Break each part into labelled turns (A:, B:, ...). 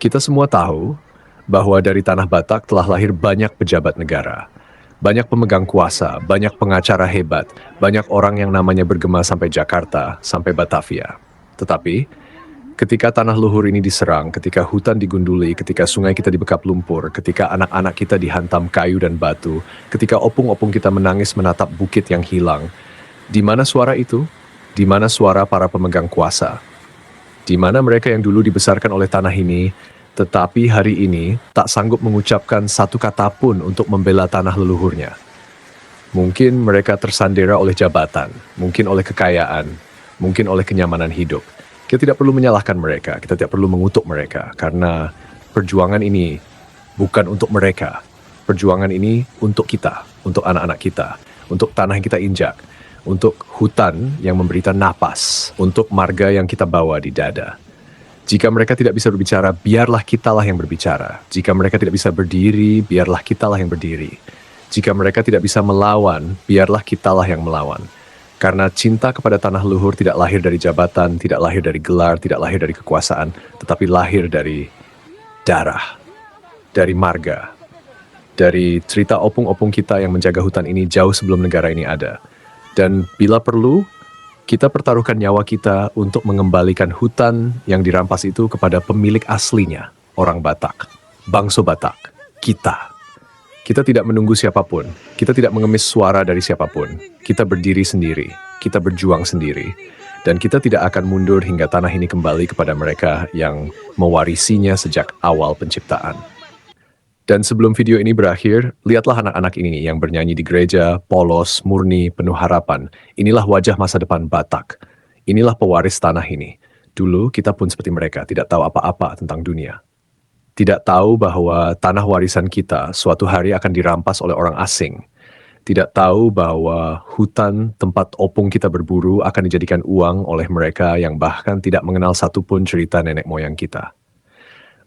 A: Kita semua tahu bahwa dari tanah Batak telah lahir banyak pejabat negara, banyak pemegang kuasa, banyak pengacara hebat, banyak orang yang namanya bergema sampai Jakarta, sampai Batavia. Tetapi, ketika tanah luhur ini diserang, ketika hutan digunduli, ketika sungai kita dibekap lumpur, ketika anak-anak kita dihantam kayu dan batu, ketika opung-opung kita menangis menatap bukit yang hilang, di mana suara itu? Di mana suara para pemegang kuasa? Di mana mereka yang dulu dibesarkan oleh tanah ini, tetapi hari ini tak sanggup mengucapkan satu kata pun untuk membela tanah leluhurnya. Mungkin mereka tersandera oleh jabatan, mungkin oleh kekayaan, mungkin oleh kenyamanan hidup. Kita tidak perlu menyalahkan mereka, kita tidak perlu mengutuk mereka, karena perjuangan ini bukan untuk mereka. Perjuangan ini untuk kita, untuk anak-anak kita, untuk tanah yang kita injak, untuk hutan yang memberi kita napas, untuk marga yang kita bawa di dada. Jika mereka tidak bisa berbicara, biarlah kitalah yang berbicara. Jika mereka tidak bisa berdiri, biarlah kitalah yang berdiri. Jika mereka tidak bisa melawan, biarlah kitalah yang melawan. Karena cinta kepada tanah luhur tidak lahir dari jabatan, tidak lahir dari gelar, tidak lahir dari kekuasaan, tetapi lahir dari darah, dari marga, dari cerita opung-opung kita yang menjaga hutan ini jauh sebelum negara ini ada. Dan bila perlu, kita pertaruhkan nyawa kita untuk mengembalikan hutan yang dirampas itu kepada pemilik aslinya, orang Batak, bangsa Batak, kita. Kita tidak menunggu siapapun, kita tidak mengemis suara dari siapapun, kita berdiri sendiri, kita berjuang sendiri, dan kita tidak akan mundur hingga tanah ini kembali kepada mereka yang mewarisinya sejak awal penciptaan. Dan sebelum video ini berakhir, lihatlah anak-anak ini yang bernyanyi di gereja, polos, murni, penuh harapan. Inilah wajah masa depan Batak. Inilah pewaris tanah ini. Dulu kita pun seperti mereka, tidak tahu apa-apa tentang dunia. Tidak tahu bahwa tanah warisan kita suatu hari akan dirampas oleh orang asing. Tidak tahu bahwa hutan tempat opung kita berburu akan dijadikan uang oleh mereka yang bahkan tidak mengenal satupun cerita nenek moyang kita.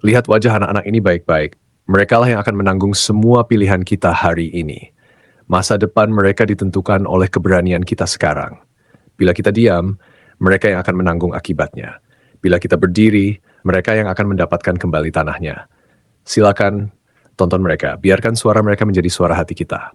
A: Lihat wajah anak-anak ini baik-baik. Mereka lah yang akan menanggung semua pilihan kita hari ini. Masa depan mereka ditentukan oleh keberanian kita sekarang. Bila kita diam, mereka yang akan menanggung akibatnya. Bila kita berdiri, mereka yang akan mendapatkan kembali tanahnya. Silakan tonton mereka, biarkan suara mereka menjadi suara hati kita.